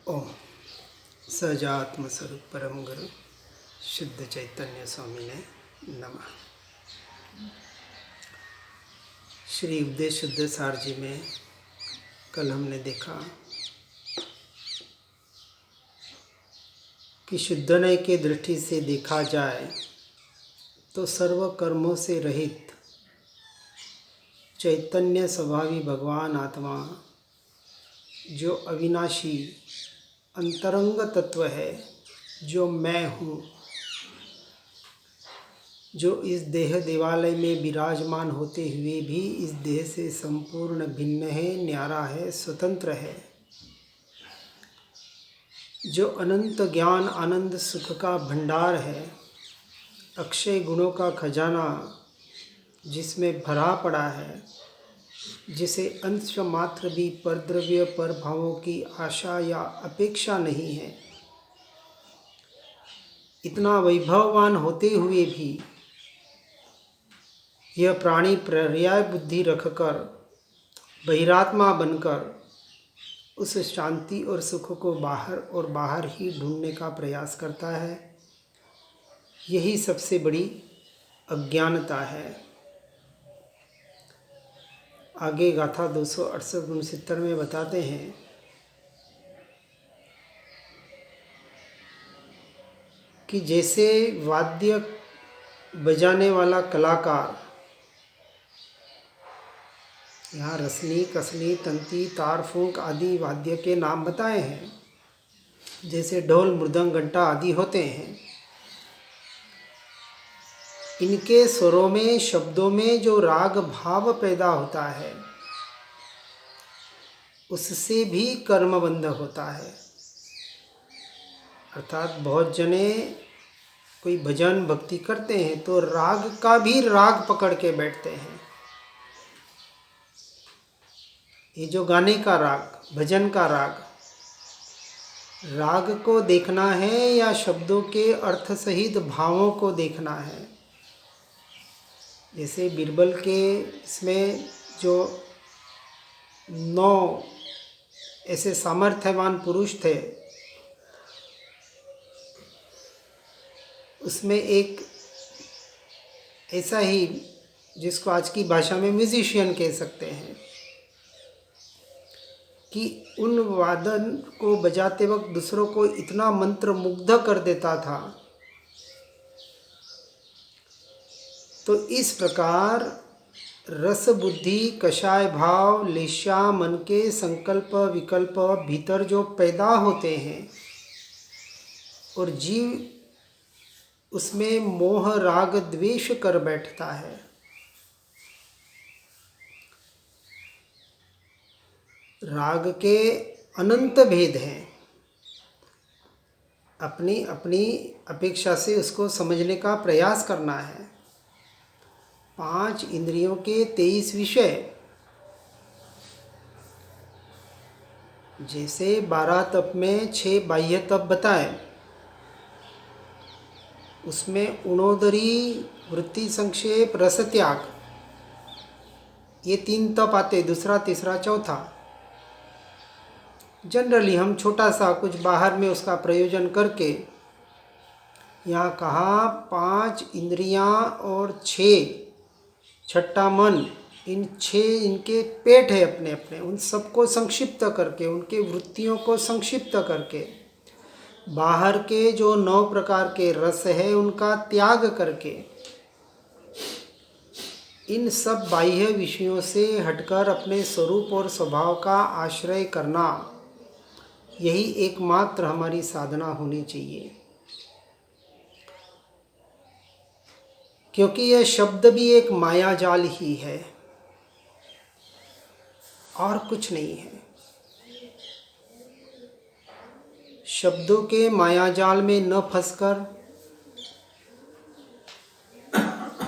ओम सहजात्म स्वरूप परम गुरु शुद्ध चैतन्य स्वामी ने नमः। श्री उपदेश शुद्ध सार जी में कल हमने देखा कि शुद्ध नय की दृष्टि से देखा जाए तो सर्व कर्मों से रहित चैतन्य स्वभावी भगवान आत्मा जो अविनाशी अंतरंग तत्व है, जो मैं हूँ, जो इस देह देवालय में विराजमान होते हुए भी इस देह से संपूर्ण भिन्न है, न्यारा है, स्वतंत्र है, जो अनंत ज्ञान आनंद सुख का भंडार है, अक्षय गुणों का खजाना जिसमें भरा पड़ा है, जिसे अंश मात्र भी परद्रव्य पर भावों की आशा या अपेक्षा नहीं है, इतना वैभववान होते हुए भी यह प्राणी पर्याय बुद्धि रखकर बहिरात्मा बनकर उस शांति और सुख को बाहर ही ढूंढने का प्रयास करता है। यही सबसे बड़ी अज्ञानता है। आगे गाथा 268 में बताते हैं कि जैसे वाद्य बजाने वाला कलाकार, यहाँ रसनी, कसनी, तंती, तार, फूंक आदि वाद्य के नाम बताए हैं, जैसे ढोल, मृदंग, घंटा आदि होते हैं, इनके स्वरों में, शब्दों में जो राग भाव पैदा होता है उससे भी कर्मबंध होता है। अर्थात बहुत जने कोई भजन भक्ति करते हैं तो राग का भी राग पकड़ के बैठते हैं। ये जो गाने का राग, भजन का राग, राग को देखना है या शब्दों के अर्थ सहित भावों को देखना है। जैसे बीरबल के इसमें जो 9 ऐसे सामर्थ्यवान पुरुष थे, उसमें एक ऐसा ही जिसको आज की भाषा में म्यूजिशियन कह सकते हैं कि उन वादन को बजाते वक्त दूसरों को इतना मंत्र मुग्ध कर देता था। तो इस प्रकार रस बुद्धि कषाय भाव लेशा मन के संकल्प विकल्प भीतर जो पैदा होते हैं और जीव उसमें मोह राग द्वेष कर बैठता है, राग के अनंत भेद हैं। अपनी अपनी अपेक्षा से उसको समझने का प्रयास करना है। 5 इंद्रियों के 23 विषय, जैसे 12 तप में 6 बाह्य तप बताए, उसमें उणोदरी, वृत्ति संक्षेप, रस त्याग, ये 3 तप आते, दूसरा तीसरा चौथा। जनरली हम छोटा सा कुछ बाहर में उसका प्रयोजन करके यहाँ कहा 5 इंद्रियां और 6 छठा मन, इन 6 इनके पेट है अपने अपने, उन सबको संक्षिप्त करके, उनके वृत्तियों को संक्षिप्त करके, बाहर के जो 9 प्रकार के रस है उनका त्याग करके, इन सब बाह्य विषयों से हटकर अपने स्वरूप और स्वभाव का आश्रय करना, यही एकमात्र हमारी साधना होनी चाहिए। क्योंकि यह शब्द भी एक माया जाल ही है और कुछ नहीं है। शब्दों के माया जाल में न फंसकर,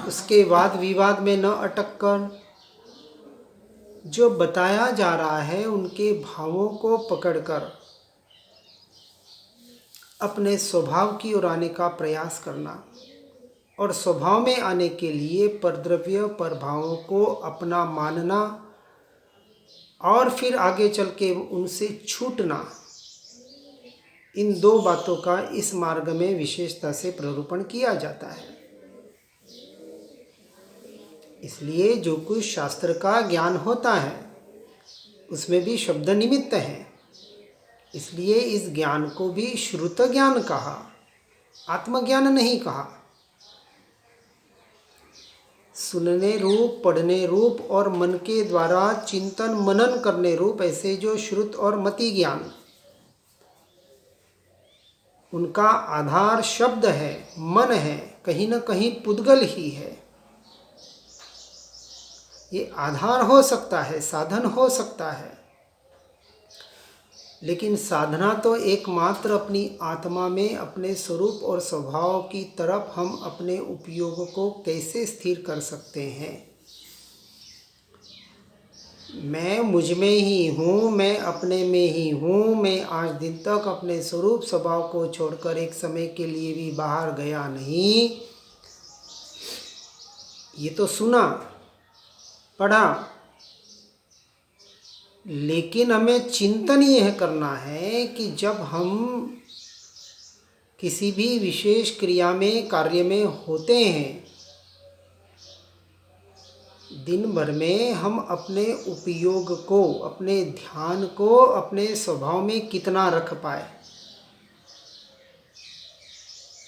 उसके वाद विवाद में न अटककर, जो बताया जा रहा है उनके भावों को पकड़कर अपने स्वभाव की ओर आने का प्रयास करना, और स्वभाव में आने के लिए परद्रव्य पर भावों को अपना मानना और फिर आगे चल के उनसे छूटना, इन दो बातों का इस मार्ग में विशेषता से प्ररूपण किया जाता है। इसलिए जो कुछ शास्त्र का ज्ञान होता है उसमें भी शब्द निमित्त है, इसलिए इस ज्ञान को भी श्रुत ज्ञान कहा, आत्मज्ञान नहीं कहा। सुनने रूप, पढ़ने रूप और मन के द्वारा चिंतन मनन करने रूप ऐसे जो श्रुत और मति ज्ञान, उनका आधार शब्द है, मन है, कहीं न कहीं पुद्गल ही है। ये आधार हो सकता है, साधन हो सकता है, लेकिन साधना तो एकमात्र अपनी आत्मा में अपने स्वरूप और स्वभाव की तरफ हम अपने उपयोग को कैसे स्थिर कर सकते हैं। मैं मुझ में ही हूँ, मैं अपने में ही हूँ, मैं आज दिन तक अपने स्वरूप स्वभाव को छोड़कर एक समय के लिए भी बाहर गया नहीं। ये तो सुना, पढ़ा, लेकिन हमें चिंतन यह करना है कि जब हम किसी भी विशेष क्रिया में, कार्य में होते हैं, दिन भर में हम अपने उपयोग को, अपने ध्यान को अपने स्वभाव में कितना रख पाए।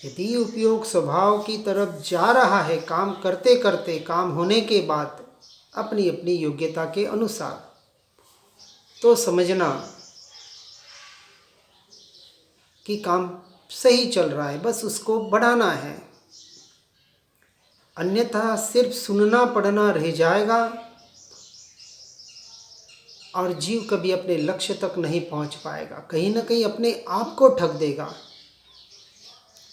यदि उपयोग स्वभाव की तरफ जा रहा है काम करते करते, काम होने के बाद अपनी अपनी योग्यता के अनुसार, तो समझना कि काम सही चल रहा है, बस उसको बढ़ाना है। अन्यथा सिर्फ सुनना पढ़ना रह जाएगा और जीव कभी अपने लक्ष्य तक नहीं पहुंच पाएगा, कहीं न कहीं अपने आप को ठग देगा,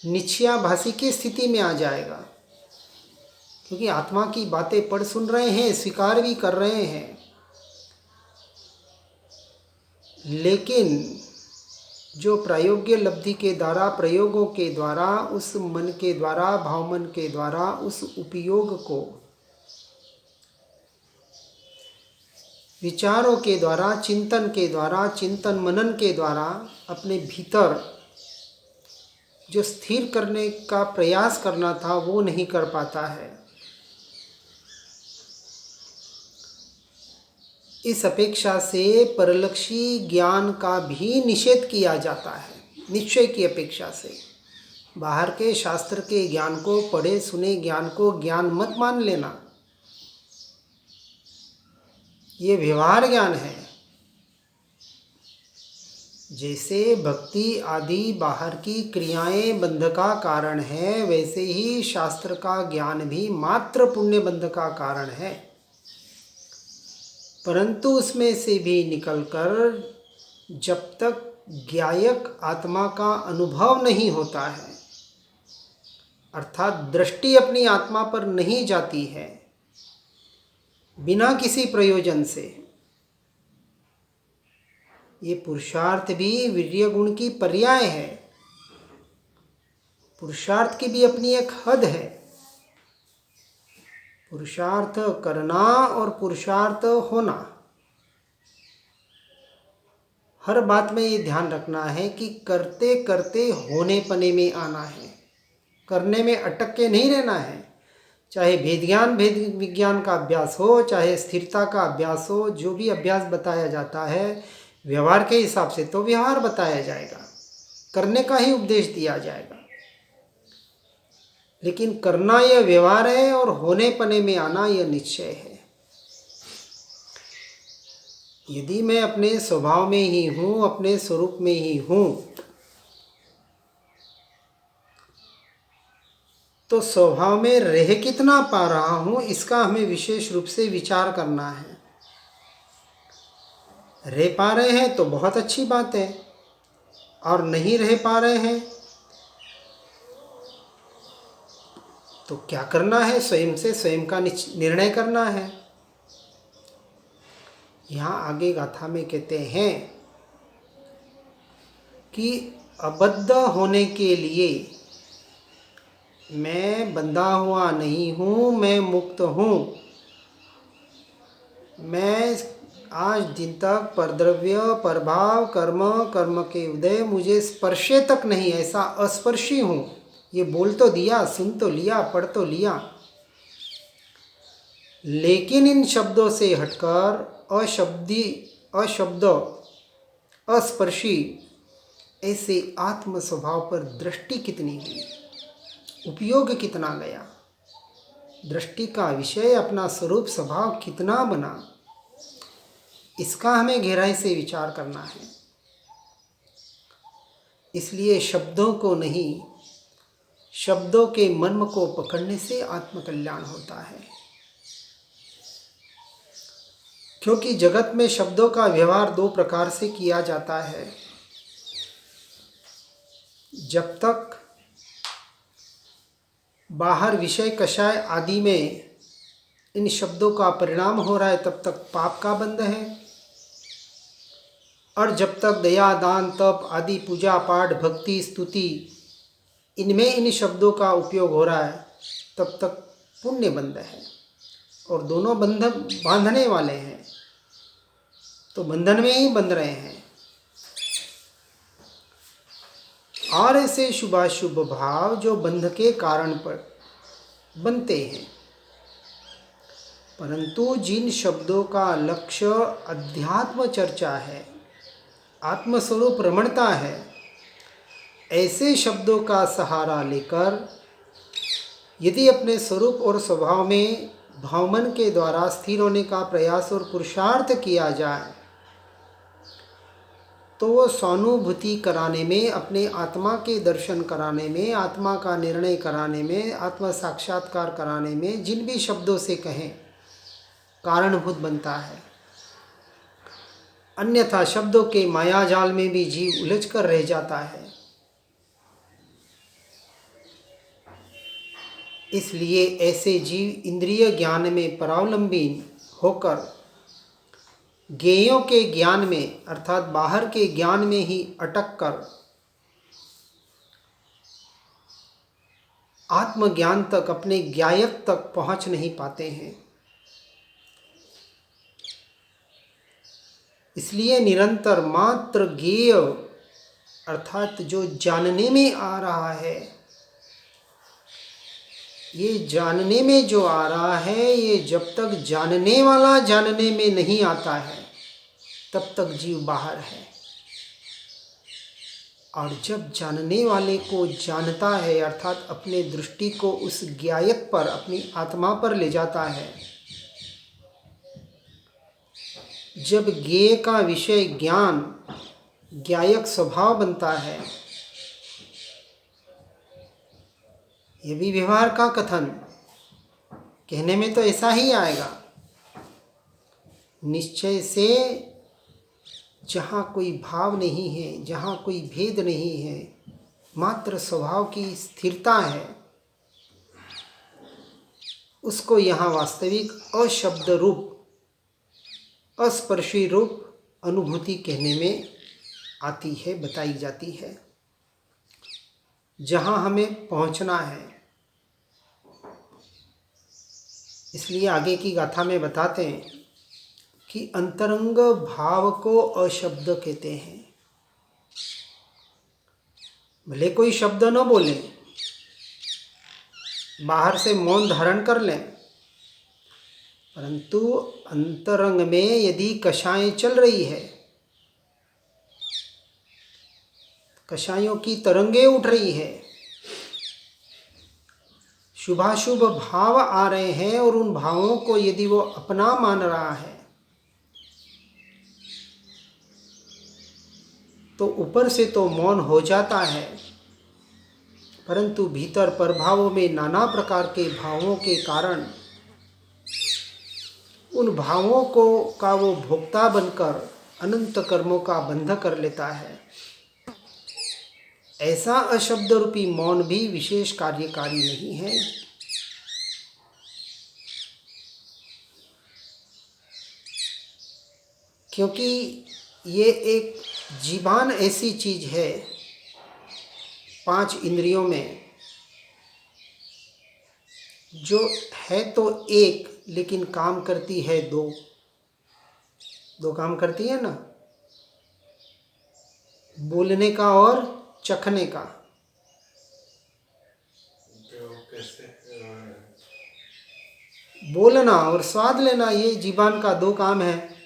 निश्चयाभासी की स्थिति में आ जाएगा। क्योंकि आत्मा की बातें पढ़ सुन रहे हैं, स्वीकार भी कर रहे हैं, लेकिन जो प्रायोग्य लब्धि के द्वारा, प्रयोगों के द्वारा, उस मन के द्वारा, भावमन के द्वारा उस उपयोग को विचारों के द्वारा, चिंतन के द्वारा, चिंतन मनन के द्वारा अपने भीतर जो स्थिर करने का प्रयास करना था वो नहीं कर पाता है। इस अपेक्षा से परलक्षी ज्ञान का भी निषेध किया जाता है, निश्चय की अपेक्षा से। बाहर के शास्त्र के ज्ञान को, पढ़े सुने ज्ञान को ज्ञान मत मान लेना, ये व्यवहार ज्ञान है। जैसे भक्ति आदि बाहर की क्रियाएं बंध का कारण है, वैसे ही शास्त्र का ज्ञान भी मात्र पुण्य बंध का कारण है। परंतु उसमें से भी निकलकर जब तक ज्ञायक आत्मा का अनुभव नहीं होता है, अर्थात दृष्टि अपनी आत्मा पर नहीं जाती है बिना किसी प्रयोजन से, ये पुरुषार्थ भी वीर्य गुण की पर्याय है। पुरुषार्थ की भी अपनी एक हद है। पुरुषार्थ करना और पुरुषार्थ होना, हर बात में ये ध्यान रखना है कि करते करते होने पने में आना है, करने में अटक के नहीं रहना है। चाहे भेद विज्ञान का अभ्यास हो, चाहे स्थिरता का अभ्यास हो, जो भी अभ्यास बताया जाता है व्यवहार के हिसाब से तो व्यवहार बताया जाएगा, करने का ही उपदेश दिया जाएगा। लेकिन करना यह व्यवहार है और होने पने में आना यह निश्चय है। यदि मैं अपने स्वभाव में ही हूँ, अपने स्वरूप में ही हूँ, तो स्वभाव में रह कितना पा रहा हूँ इसका हमें विशेष रूप से विचार करना है। रह पा रहे हैं तो बहुत अच्छी बात है, और नहीं रह पा रहे हैं तो क्या करना है, स्वयं से स्वयं का निर्णय करना है। यहाँ आगे गाथा में कहते हैं कि अबद्ध होने के लिए मैं बंधा हुआ नहीं हूँ, मैं मुक्त हूँ, मैं आज दिन तक परद्रव्य, परभाव, कर्म, कर्म के उदय मुझे स्पर्शे तक नहीं, ऐसा अस्पर्शी हूँ। ये बोल तो दिया, सुन तो लिया, पढ़ तो लिया, लेकिन इन शब्दों से हटकर अशब्द, अस्पर्शी ऐसे आत्म स्वभाव पर दृष्टि कितनी हुई, उपयोग कितना गया, दृष्टि का विषय अपना स्वरूप स्वभाव कितना बना, इसका हमें गहराई से विचार करना है। इसलिए शब्दों को नहीं, शब्दों के मर्म को पकड़ने से आत्मकल्याण होता है। क्योंकि जगत में शब्दों का व्यवहार दो प्रकार से किया जाता है। जब तक बाहर विषय कषाय आदि में इन शब्दों का परिणाम हो रहा है तब तक पाप का बंध है, और जब तक दया, दान, तप आदि पूजा पाठ, भक्ति, स्तुति इनमें इन शब्दों का उपयोग हो रहा है तब तक पुण्य बंध है, और दोनों बंध बांधने वाले हैं, तो बंधन में ही बंध रहे हैं। और ऐसे शुभाशुभ भाव जो बंध के कारण पर बनते हैं, परंतु जिन शब्दों का लक्ष्य अध्यात्म चर्चा है, आत्मस्वरूप रमणता है, ऐसे शब्दों का सहारा लेकर यदि अपने स्वरूप और स्वभाव में भावमन के द्वारा स्थिर होने का प्रयास और पुरुषार्थ किया जाए तो वो स्वानुभूति कराने में, अपने आत्मा के दर्शन कराने में, आत्मा का निर्णय कराने में, आत्म साक्षात्कार कराने में जिन भी शब्दों से कहें कारणभूत बनता है। अन्यथा शब्दों के मायाजाल में भी जीव उलझ कर रह जाता है। इसलिए ऐसे जीव इंद्रिय ज्ञान में परावलंबी होकर ज्ञेयों के ज्ञान में अर्थात बाहर के ज्ञान में ही अटक कर आत्मज्ञान तक, अपने ज्ञायक तक पहुंच नहीं पाते हैं। इसलिए निरंतर मात्र ज्ञेय अर्थात जो जानने में आ रहा है, ये जानने में जो आ रहा है, ये जब तक जानने वाला जानने में नहीं आता है तब तक जीव बाहर है, और जब जानने वाले को जानता है अर्थात अपने दृष्टि को उस ज्ञायक पर, अपनी आत्मा पर ले जाता है, जब ज्ञेय का विषय ज्ञान ज्ञायक स्वभाव बनता है, ये भी व्यवहार का कथन, कहने में तो ऐसा ही आएगा। निश्चय से जहाँ कोई भाव नहीं है, जहाँ कोई भेद नहीं है, मात्र स्वभाव की स्थिरता है, उसको यहाँ वास्तविक अशब्द रूप, अस्पर्शी रूप अनुभूति कहने में आती है, बताई जाती है, जहाँ हमें पहुँचना है। इसलिए आगे की गाथा में बताते हैं कि अंतरंग भाव को अशब्द कहते हैं। भले कोई शब्द न बोले, बाहर से मौन धारण कर लें, परंतु अंतरंग में यदि कषायें चल रही है, कषायों की तरंगे उठ रही है, शुभाशुभ भाव आ रहे हैं, और उन भावों को यदि वो अपना मान रहा है तो ऊपर से तो मौन हो जाता है, परंतु भीतर प्रभावों में नाना प्रकार के भावों के कारण उन भावों को का वो भोक्ता बनकर अनंत कर्मों का बंध कर लेता है। ऐसा अशब्द रूपी मौन भी विशेष कार्यकारी नहीं है। क्योंकि ये एक जीवान ऐसी चीज है 5 इंद्रियों में, जो है तो एक लेकिन काम करती है 2। दो काम करती है ना, बोलने का और चखने का। बोलना और स्वाद लेना, ये जीवान का दो काम है।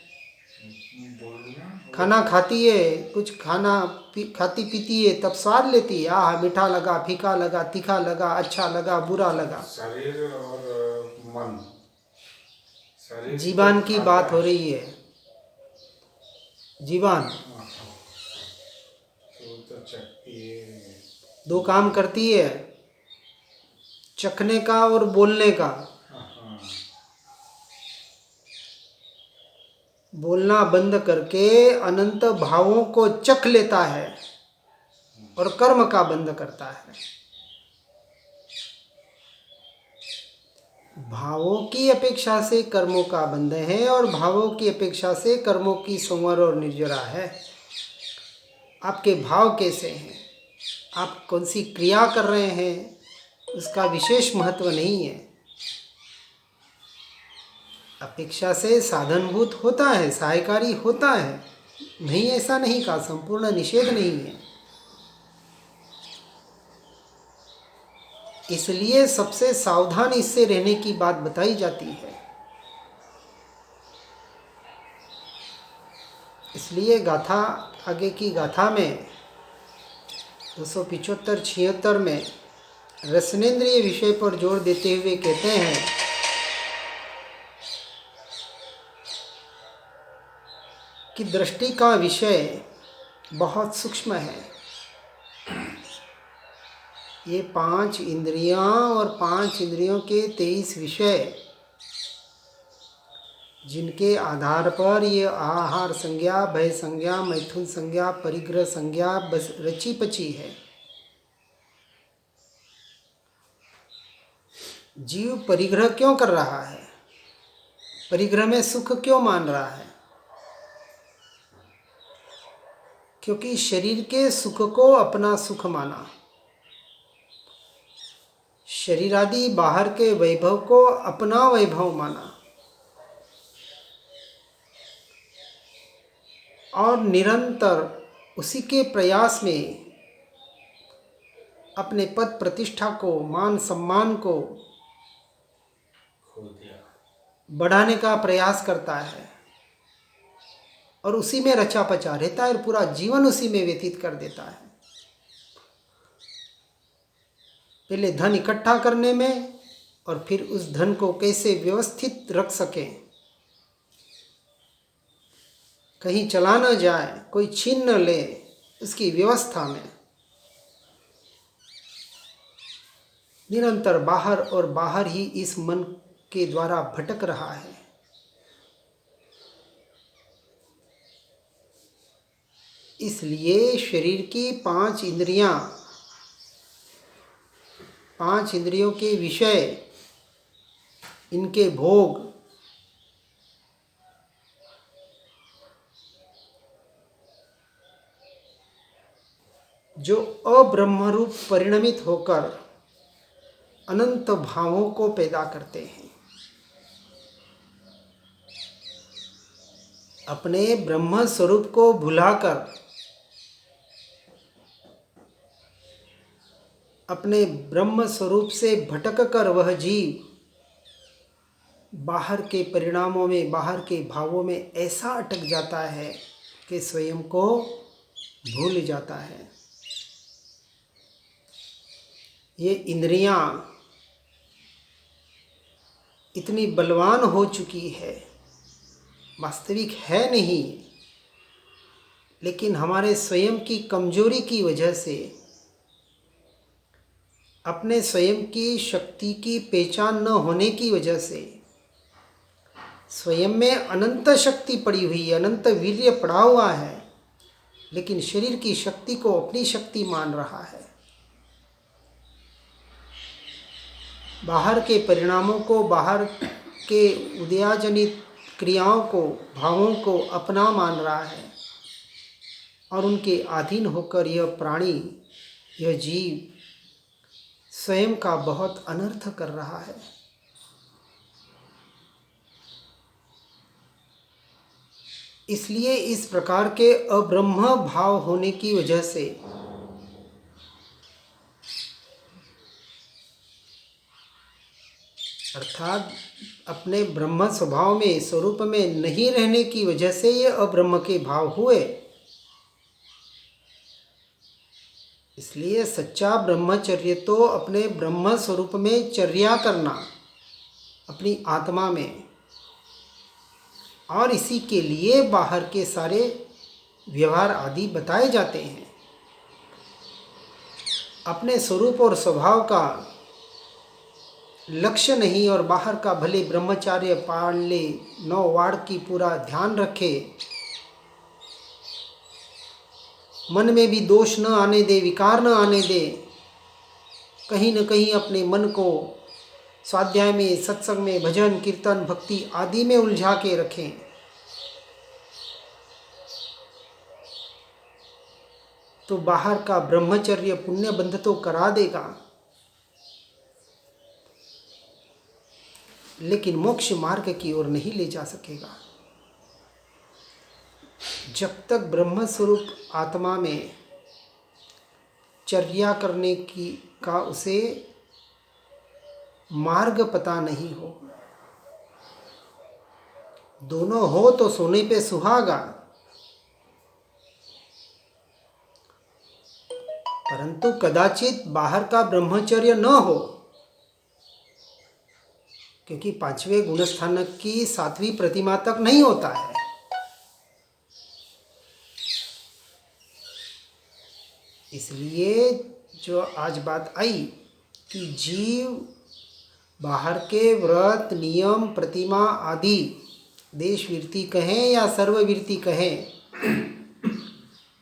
खाना खाती है, कुछ खाती पीती है, तब स्वाद लेती है, आह मीठा लगा, फीका लगा, तीखा लगा, अच्छा लगा, बुरा लगा। शरीर और मन, जीवान की बात हो रही है। जीवान तो चखती है, दो काम करती है, चखने का और बोलने का। बोलना बंद करके अनंत भावों को चख लेता है और कर्म का बंद करता है। भावों की अपेक्षा से कर्मों का बंध है और भावों की अपेक्षा से कर्मों की संवर और निर्जरा है। आपके भाव कैसे हैं, आप कौन सी क्रिया कर रहे हैं, उसका विशेष महत्व नहीं है। अपेक्षा से साधनभूत होता है, सहायकारी होता है, नहीं ऐसा नहीं कहा, संपूर्ण निषेध नहीं है। इसलिए सबसे सावधान इससे रहने की बात बताई जाती है। इसलिए गाथा, आगे की गाथा में 275-76 में रसनेन्द्रिय विषय पर जोर देते हुए कहते हैं कि दृष्टि का विषय बहुत सूक्ष्म है। ये 5 इंद्रियां और 5 इंद्रियों के 23 विषय, जिनके आधार पर ये आहार संज्ञा, भय संज्ञा, मैथुन संज्ञा, परिग्रह संज्ञा बस रची पची है। जीव परिग्रह क्यों कर रहा है, परिग्रह में सुख क्यों मान रहा है? क्योंकि शरीर के सुख को अपना सुख माना, शरीर आदि बाहर के वैभव को अपना वैभव माना और निरंतर उसी के प्रयास में अपने पद प्रतिष्ठा को, मान सम्मान को बढ़ाने का प्रयास करता है और उसी में रचा पचा रहता है और पूरा जीवन उसी में व्यतीत कर देता है। पहले धन इकट्ठा करने में और फिर उस धन को कैसे व्यवस्थित रख सकें, कहीं चला न जाए, कोई छीन न ले, उसकी व्यवस्था में निरंतर बाहर और बाहर ही इस मन के द्वारा भटक रहा है। इसलिए शरीर की 5 इंद्रियां, 5 इंद्रियों के विषय, इनके भोग, जो अब्रह्मरूप परिणमित होकर अनंत भावों को पैदा करते हैं, अपने ब्रह्म स्वरूप को भुलाकर, अपने ब्रह्म स्वरूप से भटक कर वह जीव बाहर के परिणामों में, बाहर के भावों में ऐसा अटक जाता है कि स्वयं को भूल जाता है। ये इंद्रियां इतनी बलवान हो चुकी है, वास्तविक है नहीं, लेकिन हमारे स्वयं की कमजोरी की वजह से, अपने स्वयं की शक्ति की पहचान न होने की वजह से, स्वयं में अनंत शक्ति पड़ी हुई है, अनंत वीर्य पड़ा हुआ है, लेकिन शरीर की शक्ति को अपनी शक्ति मान रहा है। बाहर के परिणामों को, बाहर के उदयाजनित क्रियाओं को, भावों को अपना मान रहा है और उनके अधीन होकर यह प्राणी, यह जीव स्वयं का बहुत अनर्थ कर रहा है। इसलिए इस प्रकार के अब्रह्म भाव होने की वजह से अर्थात अपने ब्रह्म स्वभाव में स्वरूप में नहीं रहने की वजह से ये अब्रह्म के भाव हुए। इसलिए सच्चा ब्रह्मचर्य तो अपने ब्रह्म स्वरूप में चर्या करना अपनी आत्मा में, और इसी के लिए बाहर के सारे व्यवहार आदि बताए जाते हैं। अपने स्वरूप और स्वभाव का लक्ष्य नहीं और बाहर का भले ब्रह्मचार्य पाल ले, 9 वाड़ की पूरा ध्यान रखे, मन में भी दोष न आने दे, विकार न आने दे, कहीं न कहीं अपने मन को स्वाध्याय में, सत्संग में, भजन कीर्तन भक्ति आदि में उलझा के रखें, तो बाहर का ब्रह्मचर्य पुण्य बंध तो करा देगा, लेकिन मोक्ष मार्ग की ओर नहीं ले जा सकेगा। जब तक ब्रह्म स्वरूप आत्मा में चर्या करने का उसे मार्ग पता नहीं हो। दोनों हो तो सोने पे सुहागा, परंतु कदाचित बाहर का ब्रह्मचर्य न हो, क्योंकि 5वें गुणस्थानक की 7वीं प्रतिमा तक नहीं होता है। इसलिए जो आज बात आई कि जीव बाहर के व्रत नियम प्रतिमा आदि देशवृत्ति कहें या सर्ववृत्ति कहें,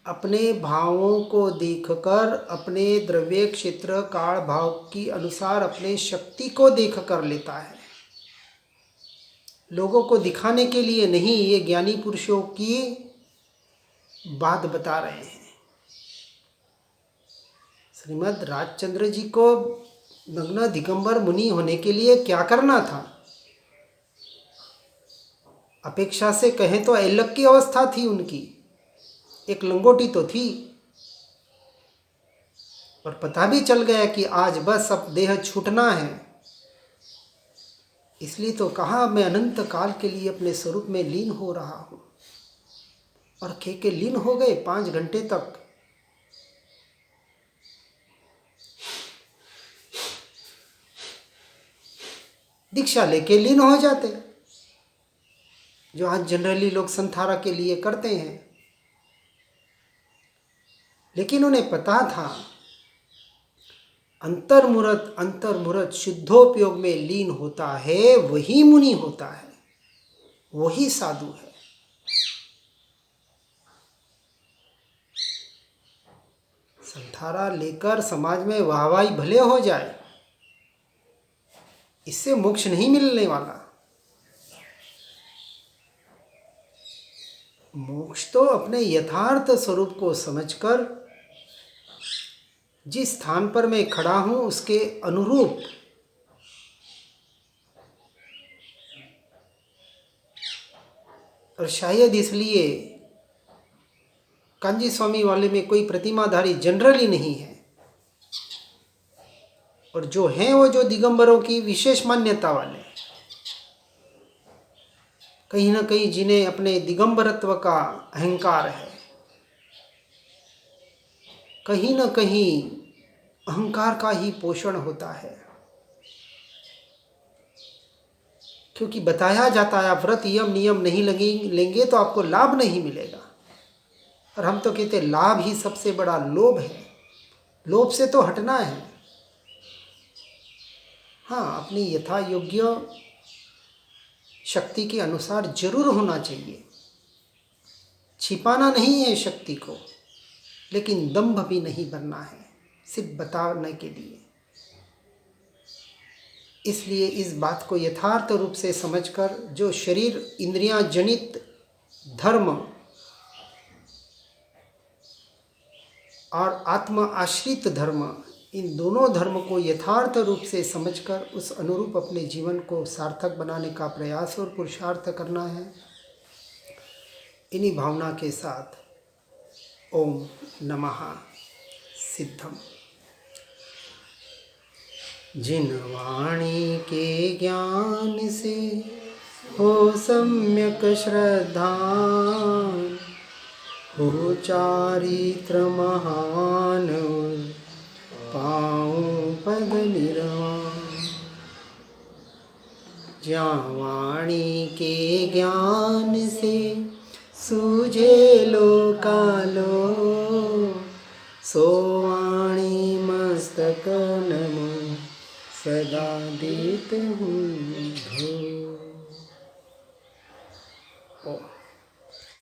अपने भावों को देखकर, अपने द्रव्य क्षेत्र काल भाव की अनुसार अपने शक्ति को देख कर लेता है। लोगों को दिखाने के लिए नहीं, ये ज्ञानी पुरुषों की बात बता रहे हैं। श्रीमद् राजचंद्र जी को नग्न दिगंबर मुनि होने के लिए क्या करना था? अपेक्षा से कहें तो ऐलक की अवस्था थी उनकी, एक लंगोटी तो थी, और पता भी चल गया कि आज बस अब देह छूटना है। इसलिए तो कहा मैं अनंत काल के लिए अपने स्वरूप में लीन हो रहा हूं, और के लीन हो गए 5 घंटे तक। दीक्षा लेके लीन हो जाते, जो आज जनरली लोग संथारा के लिए करते हैं। लेकिन उन्हें पता था अंतर्मुरत शुद्धोपयोग में लीन होता है वही मुनि होता है, वही साधु है। संथारा लेकर समाज में वाहवाही भले हो जाए, इससे मोक्ष नहीं मिलने वाला। मोक्ष तो अपने यथार्थ स्वरूप को समझकर जिस स्थान पर मैं खड़ा हूं उसके अनुरूप और शायद इसलिए कांजी स्वामी वाले में कोई प्रतिमाधारी जनरली नहीं है, और जो हैं वो जो दिगंबरों की विशेष मान्यता वाले, कहीं ना कहीं जिन्हें अपने दिगंबरत्व का अहंकार है, कहीं ना कहीं अहंकार का ही पोषण होता है। क्योंकि बताया जाता है आप व्रत यम नियम नहीं लेंगे तो आपको लाभ नहीं मिलेगा, और हम तो कहते लाभ ही सबसे बड़ा लोभ है। लोभ से तो हटना है। हाँ, अपनी यथा योग्य शक्ति के अनुसार जरूर होना चाहिए, छिपाना नहीं है शक्ति को, लेकिन दंभ भी नहीं बनना है सिर्फ बताने के लिए। इसलिए इस बात को यथार्थ रूप से समझकर जो शरीर इंद्रियां जनित धर्म और आत्म आश्रित धर्म, इन दोनों धर्म को यथार्थ रूप से समझकर उस अनुरूप अपने जीवन को सार्थक बनाने का प्रयास और पुरुषार्थ करना है। इन्हीं भावना के साथ ओम नमः सिद्धम। जिन वाणी के ज्ञान से हो सम्यक श्रद्धा, हो चारित्र महान, पाऊँ पद निर्वाण। ज्यां वाणी के ज्ञान से सूझे लोकालो, सो वाणी मस्तक नमो सदा देत हूँ धो।